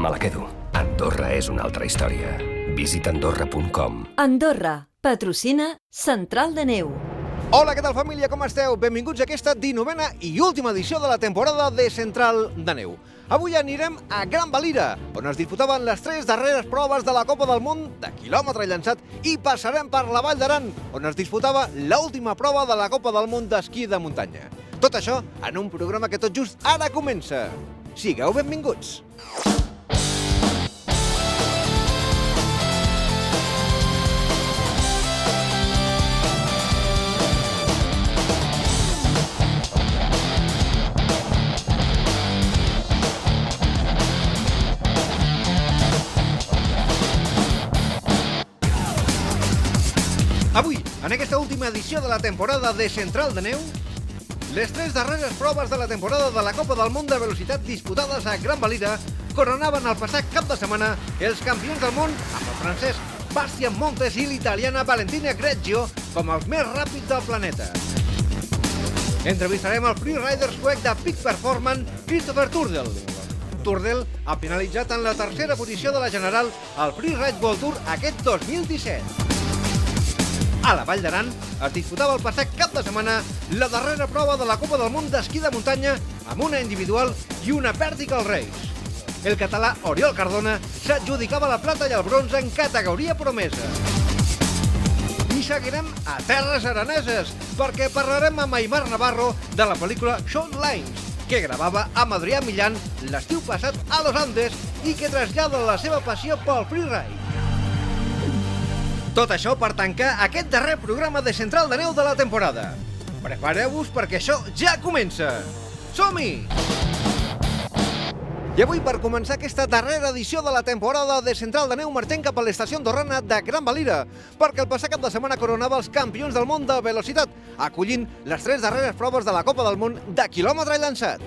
Me la quedo. Andorra és una altra història. Visita Andorra.com. Andorra, patrocina Central de Neu. Hola, què tal família, com esteu? Benvinguts a aquesta 19a i última edició de la temporada de Central de Neu. Avui anirem a Gran Valira, on es disputaven les 3 darreres proves de la Copa del Món de quilòmetre llançat, i passarem per la Vall d'Aran, on es disputava l'última prova de la Copa del Món d'esquí de muntanya. Tot això en un programa que tot just ara comença. Sigueu benvinguts! Avui, en aquesta última edició de la temporada de Central de Neu, les 3 darreres proves de la temporada de la Copa del Món de Velocitat disputades a Gran Valira coronaven el passat cap de setmana els campions del món amb el francès Bastien Montes i l'italiana Valentina Greggio com els més ràpids del planeta. Entrevistarem el freerider suec de Peak Performance, Christopher Turdel. Turdel ha finalitzat en la tercera posició de la general al Freeride World Tour aquest 2017. A la Vall d'Aran es disputava el passat cap de setmana la darrera prova de la Copa del Món d'esquí de muntanya amb una individual i una vertical race. El català Oriol Cardona s'adjudicava la plata i el bronze en categoria promesa. I seguirem a terres araneses perquè parlarem amb Aimar Navarro de la pel·lícula Short Lines, que gravava amb Adrià Millan l'estiu passat a Los Andes i que trasllada la seva passió pel freeride. Tot això per tancar aquest darrer programa de Central de Neu de la temporada. Prepareu-vos perquè això ja comença! Som-hi! I avui, per començar aquesta darrera edició de la temporada de Central de Neu, marxem cap a l'estació andorrana de Gran Valira, perquè el passat cap de setmana coronava els campions del món de velocitat, acollint les 3 darreres proves de la Copa del Món de quilòmetre llançat.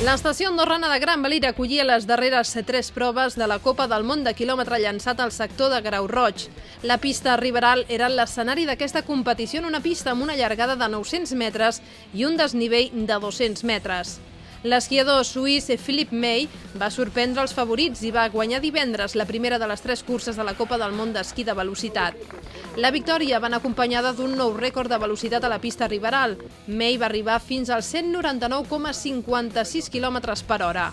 L'estació andorrana de Gran Valira acollia les darreres 3 proves de la Copa del Món de quilòmetre llançat al sector de Grau Roig. La pista Riberal era l'escenari d'aquesta competició en una pista amb una llargada de 900 metres i un desnivell de 200 metres. L'esquiador suís Philippe May va sorprendre els favorits i va guanyar divendres la primera de les 3 curses de la Copa del Món d'esquí de velocitat. La victòria va anar acompanyada d'un nou rècord de velocitat a la pista Riberal. May va arribar fins als 199,56 km per hora.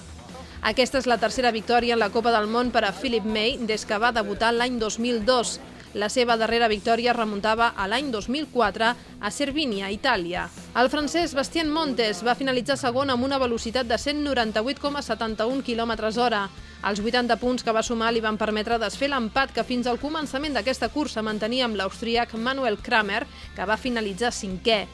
Aquesta és la tercera victòria en la Copa del Món per a Philippe May des que va debutar l'any 2002. La seva darrera victòria remuntava a l'any 2004 a Cervinia, Itàlia. El francès Bastien Montes va finalitzar segon amb una velocitat de 198,71 km/h. Els 80 punts que va sumar li van permetre desfer l'empat que fins al començament d'aquesta cursa mantenia amb l'austríac Manuel Kramer, que va finalitzar 5è.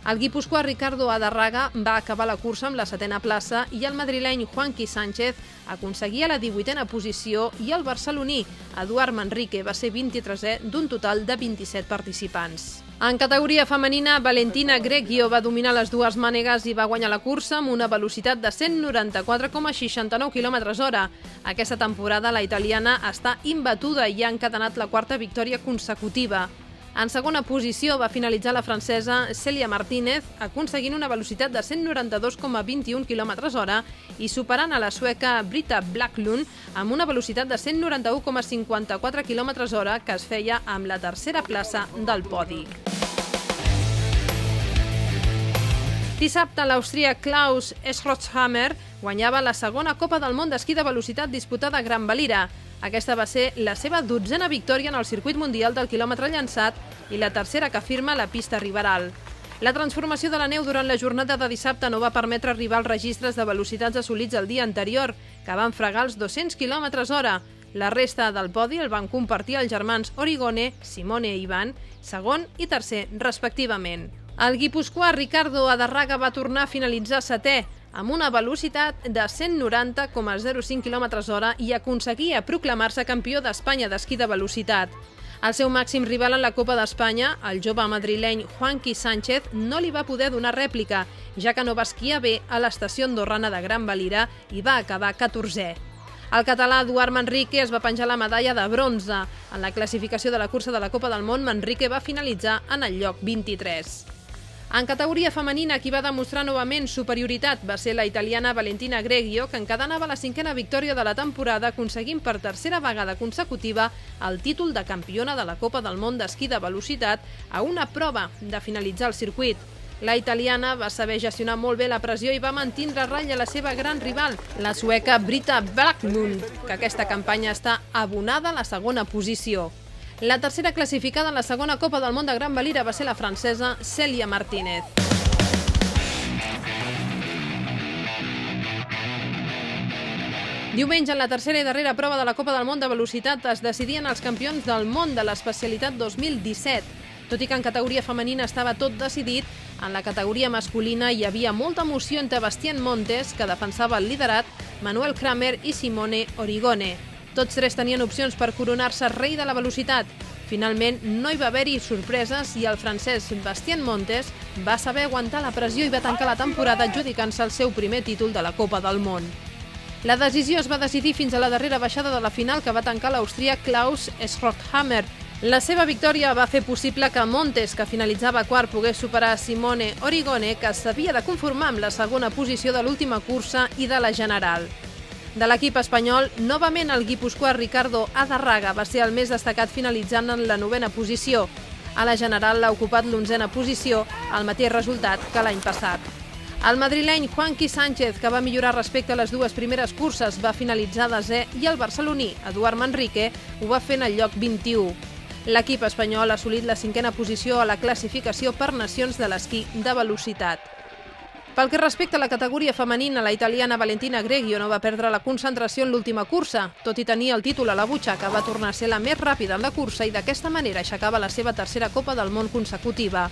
El guipuscoà Ricardo Adarraga va acabar la cursa amb la 7a plaça i el madrileny Juanqui Sánchez aconseguia la 18a posició i el barceloní Eduard Manrique va ser 23è d'un total de 27 participants. En categoria femenina, Valentina Greggio va dominar les dues mànegues i va guanyar la cursa amb una velocitat de 194,69 km/h. Aquesta temporada la italiana està imbatuda i ha encadenat la 4a victòria consecutiva. En segona posició va finalitzar la francesa Cèlia Martínez, aconseguint una velocitat de 192,21 km/h i superant a la sueca Britta Blacklund amb una velocitat de 191,54 km/h que es feia amb la tercera plaça del podi. Dissabte, l'austríac Klaus Schrotzhammer guanyava la segona Copa del Món d'esquí de velocitat disputada a Gran Valira. Aquesta va ser la seva 12a victòria en el circuit mundial del quilòmetre llançat i la tercera que firma la pista Riberal. La transformació de la neu durant la jornada de dissabte no va permetre arribar als registres de velocitats assolits el dia anterior, que van fregar els 200 km/h. La resta del podi el van compartir els germans Origone, Simone i Ivan, segon i tercer, respectivament. El guipuscoà Ricardo Adarraga va tornar a finalitzar 7è, amb una velocitat de 190,05 km/h i aconseguia proclamar-se campió d'Espanya d'esquí de velocitat. El seu màxim rival en la Copa d'Espanya, el jove madrileny Juanqui Sánchez, no li va poder donar rèplica, ja que no va esquiar bé a l'estació andorrana de Gran Valira i va acabar 14è. El català Eduard Manrique es va penjar la medalla de bronze. En la classificació de la cursa de la Copa del Món, Manrique va finalitzar en el lloc 23. En categoria femenina, qui va demostrar novament superioritat va ser la italiana Valentina Greggio, que encadenava la 5a victòria de la temporada, aconseguint per tercera vegada consecutiva el títol de campiona de la Copa del Món d'esquí de velocitat a una prova de finalitzar el circuit. La italiana va saber gestionar molt bé la pressió i va mantindre a ratlla la seva gran rival, la sueca Britta Backlund, que aquesta campanya està abonada a la segona posició. La tercera classificada en la segona Copa del Món de Gran Valira va ser la francesa Cèlia Martínez. Diumenge, en la tercera i darrera prova de la Copa del Món de velocitat, es decidien els campions del món de l'especialitat 2017. Tot i que en categoria femenina estava tot decidit, en la categoria masculina hi havia molta emoció entre Bastien Montes, que defensava el liderat, Manuel Kramer i Simone Origone. Tots tres tenien opcions per coronar-se rei de la velocitat. Finalment, no hi va haver-hi sorpreses i el francès Bastien Montes va saber aguantar la pressió i va tancar la temporada adjudicant-se el seu primer títol de la Copa del Món. La decisió es va decidir fins a la darrera baixada de la final, que va tancar l'austríac Klaus Schrotthammer. La seva victòria va fer possible que Montes, que finalitzava quart, pogués superar Simone Origone, que s'havia de conformar amb la segona posició de l'última cursa i de la general. De l'equip espanyol, novament el guipuscoà Ricardo Adarraga va ser el més destacat, finalitzant en la 9a posició. A la general l'ha ocupat l'11a posició, el mateix resultat que l'any passat. El madrileny Juanqui Sánchez, que va millorar respecte a les dues primeres curses, va finalitzar 10è i el barceloní Eduard Manrique ho va fer en el lloc 21. L'equip espanyol ha assolit la 5a posició a la classificació per nacions de l'esquí de velocitat. Pel que respecta a la categoria femenina, la italiana Valentina Greggio no va perdre la concentració en l'última cursa. Tot i tenir el títol a la butxaca, va tornar a ser la més ràpida en la cursa i d'aquesta manera aixecava la seva tercera Copa del Món consecutiva.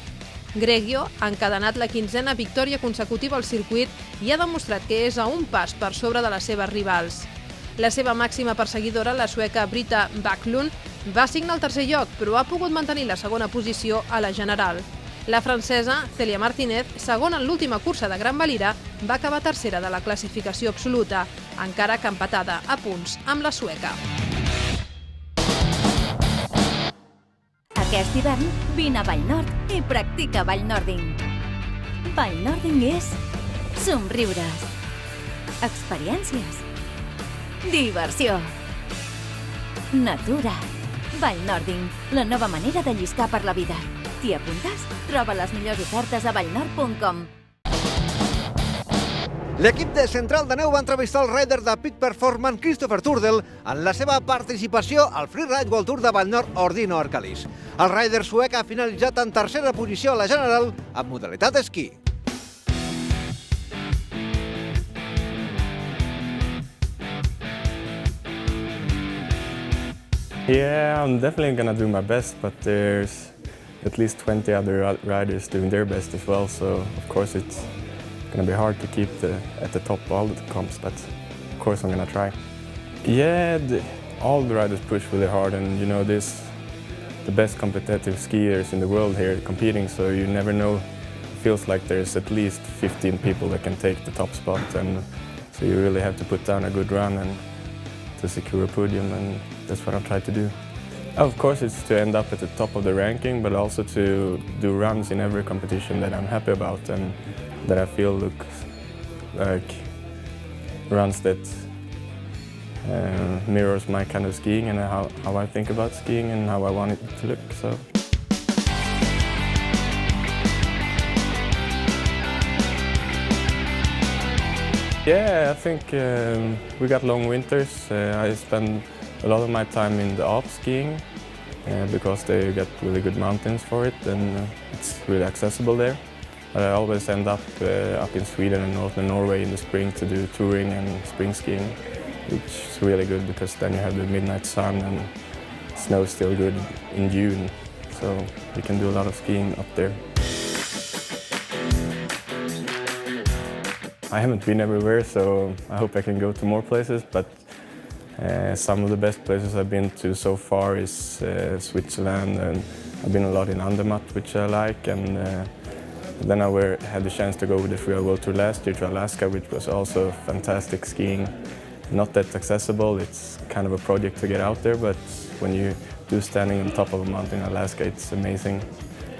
Greggio ha encadenat la 15a victòria consecutiva al circuit i ha demostrat que és a un pas per sobre de les seves rivals. La seva màxima perseguidora, la sueca Britta Backlund, va signar el tercer lloc, però ha pogut mantenir la segona posició a la general. La francesa Cèlia Martínez, segona en l'última cursa de Gran Valira, va acabar tercera de la classificació absoluta, encara que empatada a punts amb la sueca. Aquest hivern, vine a Vallnord i practica Vallnording. Vallnording és somriures, experiències, diversió, natura. Vallnording, la nova manera de lliscar per la vida. T'hi apuntes? Troba les millors ofertes a vallnord.com. L'equip de Central de Neu va entrevistar el rider de Peak Performance Christopher Turdell en la seva participació al Freeride World Tour de Vallnord Ordino Arcalis. El rider suec ha finalitzat en tercera posició a la general en modalitat esquí. Yeah, I'm definitely gonna do my best, but there's at least 20 other riders doing their best as well, so of course it's gonna be hard to keep at the top of all the comps, but of course I'm gonna try. Yeah, all the riders push really hard, and you know, this the best competitive skiers in the world here competing, so you never know. It feels like there's at least 15 people that can take the top spot, and so you really have to put down a good run and to secure a podium, and that's what I'll try to do. Of course, it's to end up at the top of the ranking, but also to do runs in every competition that I'm happy about and that I feel look like runs that mirrors my kind of skiing and how I think about skiing and how I want it to look. So. Yeah, I think we got long winters. I spend a lot of my time in the Alps skiing because they get really good mountains for it and it's really accessible there. But I always end up in Sweden and northern Norway in the spring to do touring and spring skiing, which is really good because then you have the midnight sun and snow is still good in June, so you can do a lot of skiing up there. I haven't been everywhere, so I hope I can go to more places, but some of the best places I've been to so far is Switzerland, and I've been a lot in Andermatt, which I like, and then I had the chance to go with the Freeride World Tour last year to Alaska, which was also fantastic skiing. not that accessible. It's kind of a project to get out there, but when you do standing on top of a mountain in Alaska, it's amazing.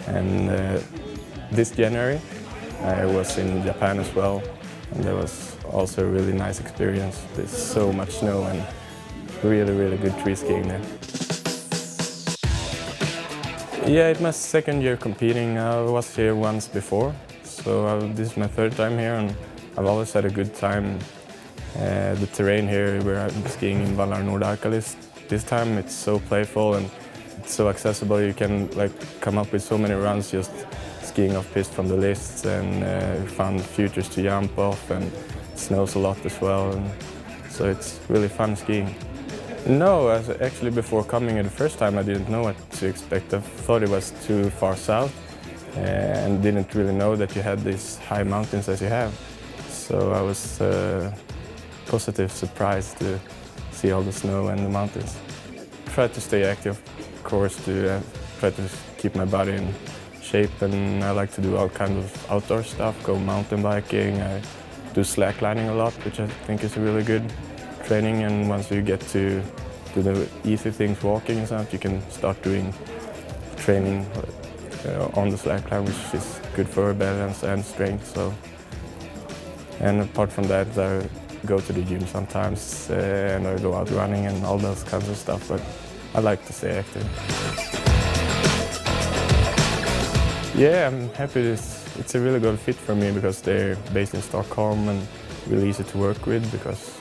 And this January, I was in Japan as well, and that was also a really nice experience. There's so much snow and really, really good tree skiing there. Yeah, it's my second year competing. I was here once before, so this is my third time here, and I've always had a good time. The terrain here, where I'm skiing in Valar Nordarkalis, this time it's so playful and it's so accessible. You can come up with so many runs just skiing off piste from the lists, and found features to jump off, and it snows a lot as well, and so it's really fun skiing. No, actually before coming here the first time I didn't know what to expect. I thought it was too far south and didn't really know that you had these high mountains as you have. So I was positive surprised to see all the snow and the mountains. Try to stay active, of course, to try to keep my body in shape, and I like to do all kinds of outdoor stuff, go mountain biking, I do slacklining a lot, which I think is a really good training, and once you get to do the easy things, walking and stuff, you can start doing training on the slackline, which is good for balance and strength. So, and apart from that, I go to the gym sometimes and I go out running and all those kinds of stuff, but I like to stay active. Yeah, I'm happy. It's a really good fit for me because they're based in Stockholm and really easy to work with, because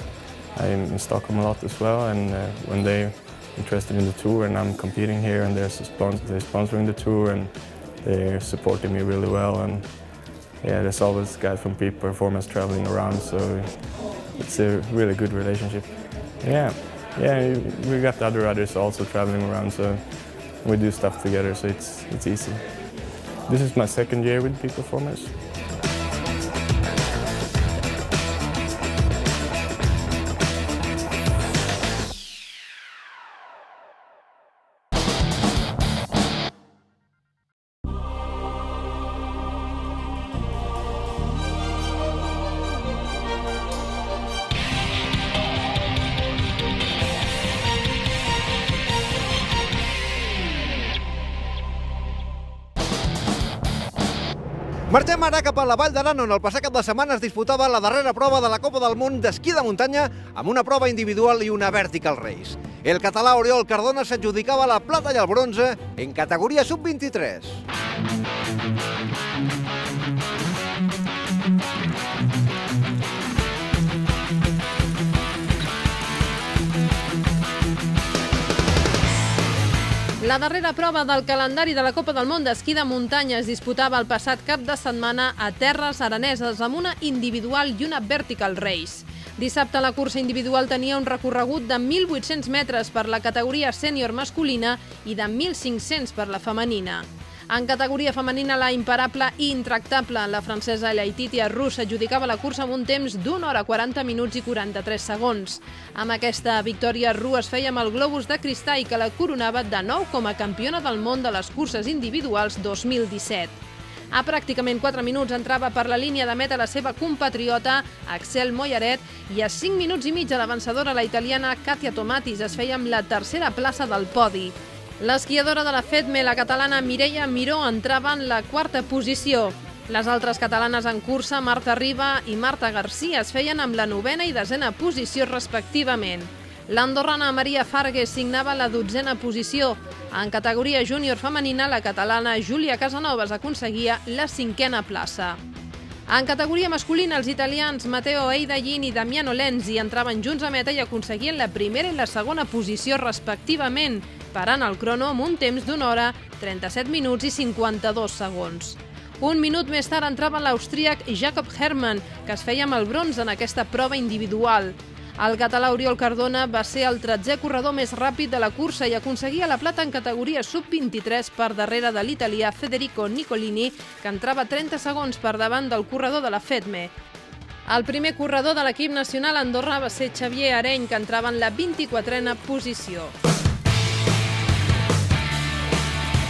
I'm in Stockholm a lot as well, and when they're interested in the tour and I'm competing here, and they're sponsoring the tour and they're supporting me really well, and yeah, there's always guys from Peak Performance traveling around, so it's a really good relationship. Yeah, we got the other rudders also traveling around, so we do stuff together, so it's easy. This is my second year with Peak Performance. Marxem ara cap a la Vall d'Aran, on el passat cap de setmana es disputava la darrera prova de la Copa del Món d'esquí de muntanya amb una prova individual i una vertical race. El català Oriol Cardona s'adjudicava la plata i el bronze en categoria sub-23. La darrera prova del calendari de la Copa del Món d'esquí de muntanya es disputava el passat cap de setmana a terres araneses amb una individual i una vertical race. Dissabte la cursa individual tenia un recorregut de 1.800 metres per la categoria sènior masculina i de 1.500 per la femenina. En categoria femenina, la imparable i intractable, la francesa Leititia Roux, s'adjudicava la cursa amb un temps d'1 hora 40 minuts i 43 segons. Amb aquesta victòria, Roux es feia amb el globus de cristall que la coronava de nou com a campiona del món de les curses individuals 2017. A pràcticament 4 minuts entrava per la línia de meta la seva compatriota Axel Moyaret i a 5 minuts i mig la vencedora, la italiana Katia Tomatis, es feia amb la tercera plaça del podi. L'esquiadora de la FEDME, la catalana Mireia Miró, entrava en la quarta posició. Les altres catalanes en cursa, Marta Riba i Marta Garcia, es feien amb la 9a i 10a posició respectivament. L'andorrana Maria Fargues signava la 12a posició. En categoria júnior femenina, la catalana Júlia Casanovas aconseguia la 5a plaça. En categoria masculina, els italians Matteo Eidallin i Damiano Lenzi entraven junts a meta i aconseguien la primera i la segona posició respectivament, parant el crono amb un temps d'1 hora, 37 minuts i 52 segons. Un minut més tard entrava l'austríac Jakob Hermann, que es feia amb el bronze en aquesta prova individual. El català Oriol Cardona va ser el 13è corredor més ràpid de la cursa i aconseguia la plata en categoria sub-23 per darrere de l'italià Federico Nicolini, que entrava 30 segons per davant del corredor de la FEDME. El primer corredor de l'equip nacional andorrà va ser Xavier Areny, que entrava en la 24a posició.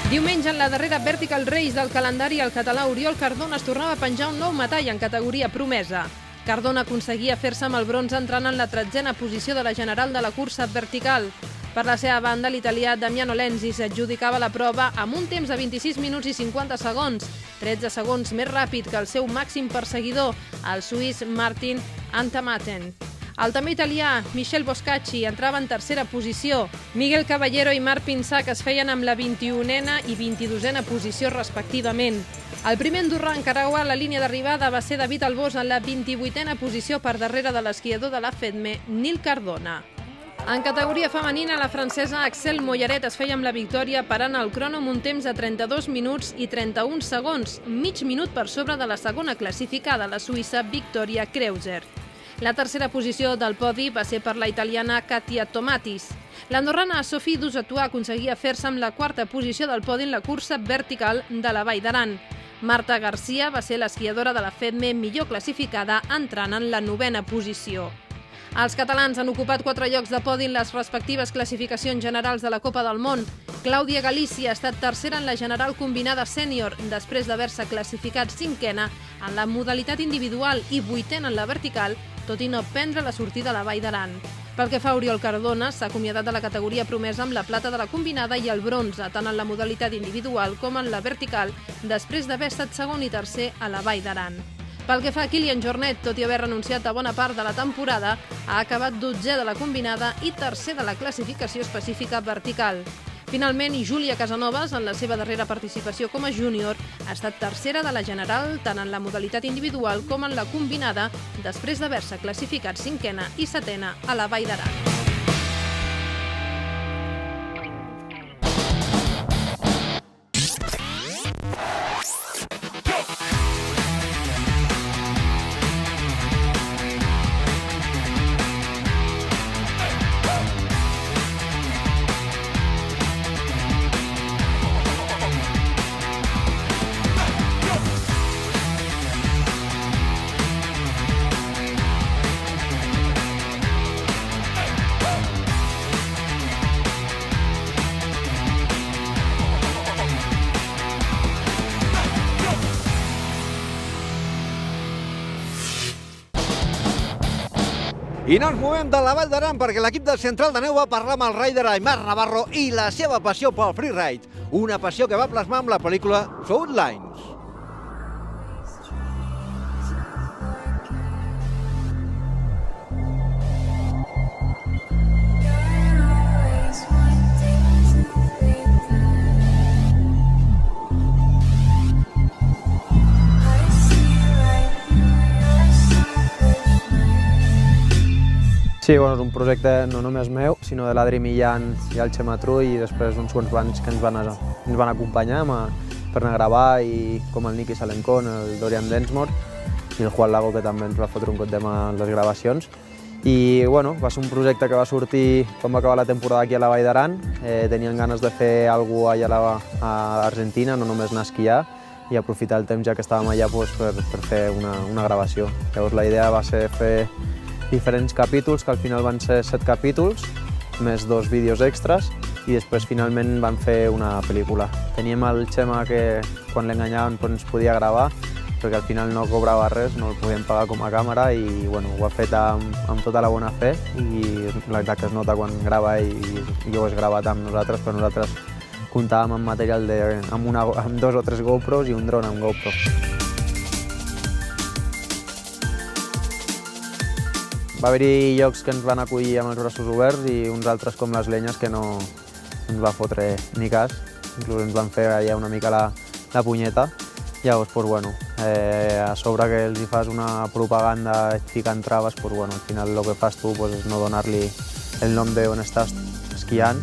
Diumenge, en la darrera vertical race del calendari, el català Oriol Cardona es tornava a penjar un nou metall en categoria promesa. Cardona aconseguia fer-se amb el bronze entrant en la 13a posició de la general de la cursa vertical. Per la seva banda, l'italià Damiano Lenzi s'adjudicava la prova amb un temps de 26 minuts i 50 segons, 13 segons més ràpid que el seu màxim perseguidor, el suís Martin Antamaten. El també italià Michel Boscacci entrava en tercera posició. Miguel Caballero i Marc Pinsac es feien amb la 21a i 22a posició respectivament. El primer andorrà en creuar la línia d'arribada va ser David Albós en la 28a posició per darrere de l'esquiador de la FEDME, Nil Cardona. En categoria femenina, la francesa Axel Mollaret es feia amb la victòria parant el crono amb un temps de 32 minuts i 31 segons, mig minut per sobre de la segona classificada, la suïssa Victoria Kreuzer. La tercera posició del podi va ser per la italiana Katia Tomatis. L'andorrana Sophie Dusatois aconseguia fer-se amb la quarta posició del podi en la cursa vertical de la Vall d'Aran. Marta Garcia va ser l'esquiadora de la FEDME millor classificada, entrant en la 9a posició. Els catalans han ocupat 4 llocs de podi en les respectives classificacions generals de la Copa del Món. Clàudia Galícia ha estat tercera en la general combinada sènior, després d'haver-se classificat 5a en la modalitat individual i 8a en la vertical, tot i no prendre la sortida a la Vall d'Aran. Pel que fa a Oriol Cardona, s'ha acomiadat de la categoria promesa amb la plata de la combinada i el bronze, tant en la modalitat individual com en la vertical, després d'haver estat segon i tercer a la Vall d'Aran. Pel que fa a Kilian Jornet, tot i haver renunciat a bona part de la temporada, ha acabat 12è de la combinada i tercer de la classificació específica vertical. Finalment, Júlia Casanovas, en la seva darrera participació com a júnior, ha estat tercera de la general tant en la modalitat individual com en la combinada, després d'haver-se classificat 5a i 7a a la Vall d'Aran. I no ens movem de la Vall d'Aran perquè l'equip del Central de Neu va parlar amb el rider Aimar Navarro i la seva passió pel freeride, una passió que va plasmar amb la pel·lícula Foodlines. Sí, bueno, és un projecte no només meu, sinó de l'Adri Millan i el Xema Trull i després uns quants bands que ens van acompanyar per anar a gravar, i com el Nicky Salencón, el Dorian Densmore i el Juan Lago, que també ens va fotre un cop de mà en les gravacions. I bueno, va ser un projecte que va sortir quan va acabar la temporada aquí a la Vall d'Aran. Tenien ganes de fer alguna cosa allà a Argentina, no només anar a esquiar, i aprofitar el temps ja que estàvem allà per fer una gravació. Llavors la idea va ser fer diferents capítols, que al final van ser 7 capítols, més 2 vídeos extras, i després finalment van fer una pel·lícula. Teníem el Xema que quan l'enganyaven ens podia gravar, perquè al final no cobrava res, no el podíem pagar com a càmera, i bueno, ho ha fet amb tota la bona fe, i la veritat que es nota quan grava, i jo ho he gravat amb nosaltres, però nosaltres comptàvem amb material amb 2 o 3 GoPros i un dron amb GoPro. Va haver-hi llocs que ens van acollir amb els braços oberts i uns altres com les Lenyes que no ens va fotre ni cas, inclús ens van fer allà una mica la punyeta. Llavors, bueno, a sobre que els hi fas una propaganda ficant traves, bueno, al final el que fas tu és no donar-li el nom d'on estàs esquiant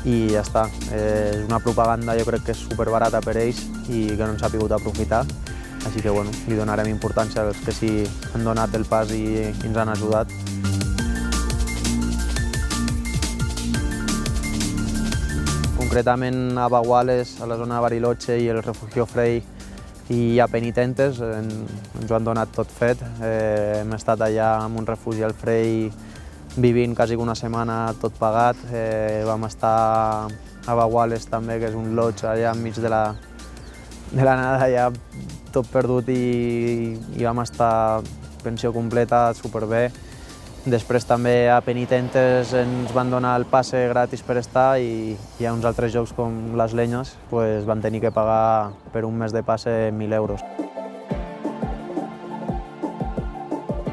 i ja està. És una propaganda, jo crec que és superbarata per ells i que no ens ha pogut aprofitar. Així que bueno, li donarem importància als que sí han donat el pas i ens han ajudat. Concretament a Baguales, a la zona de Bariloche i el Refugio Frey i a Penitentes ens ho han donat tot fet. Hem estat allà en un refugi al Frey vivint quasi una setmana tot pagat. Vam estar a Baguales també, que és un lodge allà enmig de la nada, allà tot perdut i vam estar pensió completa, superbé. Després també a Penitentes ens van donar el passe gratis per estar i a uns altres jocs com les Lenyes van tenir que pagar per un mes de passe 1.000 euros.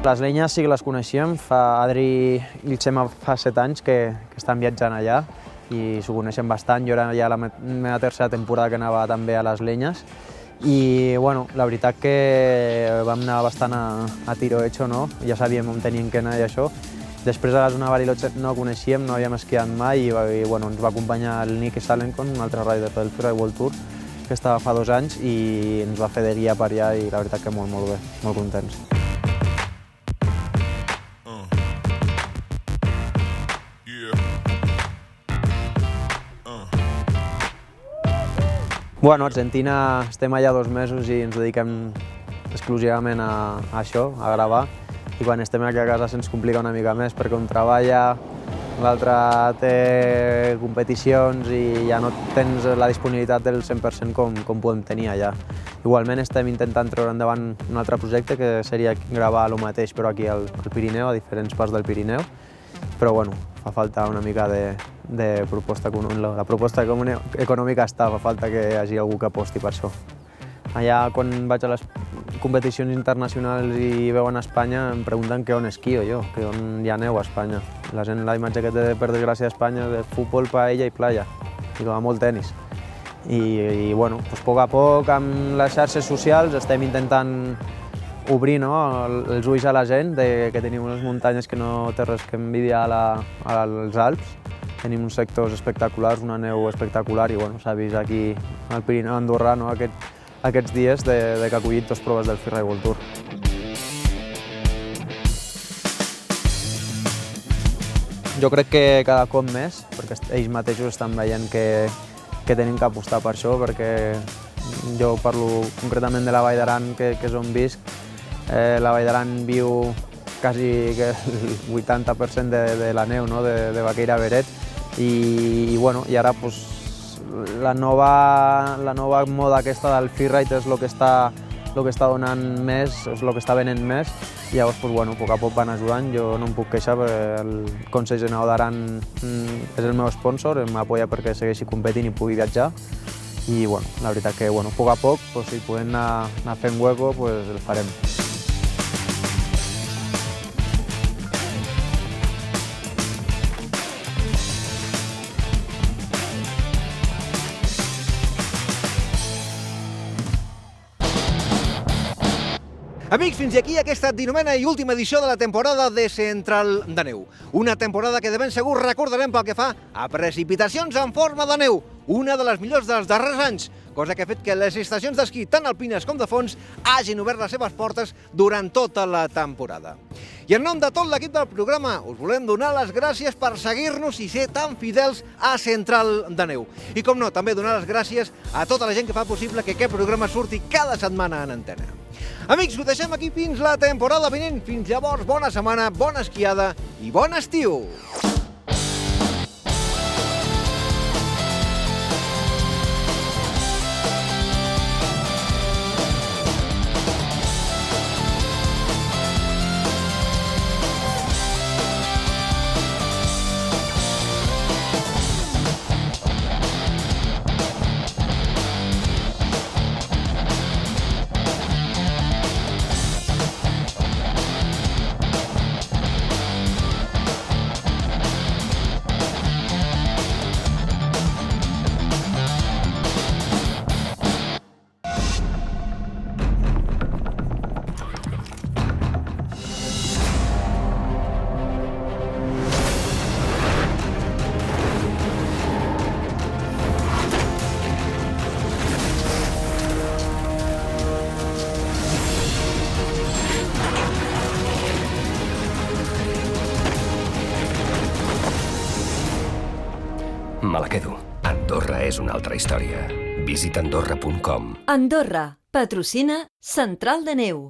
Les Lenyes sí que les coneixíem, Adri i el Xema fa 7 anys que estan viatjant allà i s'ho coneixen bastant. Jo era ja la meva tercera temporada que anava també a les Lenyes i bueno, la veritat que vam anar bastant a tiro hecho, no? Ja sabíem on teníem que anar i això. Després a la zona Bariloche no coneixíem, no havíem esquiat mai i bueno, ens va acompanyar el Nick Salenkon, un altre rider del Freeride World Tour, que estava fa 2 anys i ens va fer de guia per allà i la veritat que molt bé, molt contents. Bueno, a Argentina estem allà 2 mesos i ens dediquem exclusivament a això, a gravar. I quan estem aquí a casa se'ns complica una mica més perquè un treballa, l'altre té competicions i ja no tens la disponibilitat del 100% com podem tenir allà. Igualment estem intentant treure endavant un altre projecte que seria gravar el mateix però aquí al Pirineu, a diferents parts del Pirineu. Però bueno, fa falta una mica de proposta econòmica. La proposta econòmica està, fa falta que hi hagi algú que aposti per això. Allà quan vaig a les competicions internacionals i veuen a Espanya em pregunten que on esquio jo, que on hi ha neu a Espanya. La gent, la imatge que té per desgràcia a Espanya és de futbol, paella i playa, i com a molt tenis. I bueno, a poc a poc amb les xarxes socials estem intentant obrir els ulls a la gent que tenim unes muntanyes que no té res que envidiar als Alps. Tenim uns sectors espectaculars, una neu espectacular i bueno, s'ha vist aquí al Pirineu andorrà aquests dies que ha acollit 2 proves del Freeride World Tour. Jo crec que cada cop més, perquè ells mateixos estan veient que tenim que apostar per això, perquè jo parlo concretament de la Vall d'Aran, que és on visc. La Vall d'Aran viu quasi el 80% de la neu, no? de Baqueira Beret i ara la nova moda aquesta del freeride és el que està donant més, és el que està venent més i llavors a poc a poc van ajudant. Jo no em puc queixar perquè el Consell General d'Aran és el meu sponsor, m'apoya perquè segueixi competint i pugui viatjar i la veritat que a poc a poc si podem anar fent hueco el farem. Amics, fins aquí aquesta 19a i última edició de la temporada de Central de Neu. Una temporada que de ben segur recordarem pel que fa a precipitacions en forma de neu, una de les millors dels darrers anys, cosa que ha fet que les estacions d'esquí, tant alpines com de fons, hagin obert les seves portes durant tota la temporada. I en nom de tot l'equip del programa us volem donar les gràcies per seguir-nos i ser tan fidels a Central de Neu. I com no, també donar les gràcies a tota la gent que fa possible que aquest programa surti cada setmana en antena. Amics, ho deixem aquí fins la temporada vinent. Fins llavors, bona setmana, bona esquiada i bon estiu! Me la quedo. Andorra és una altra història. Visita andorra.com. Andorra, patrocina Central de Neu.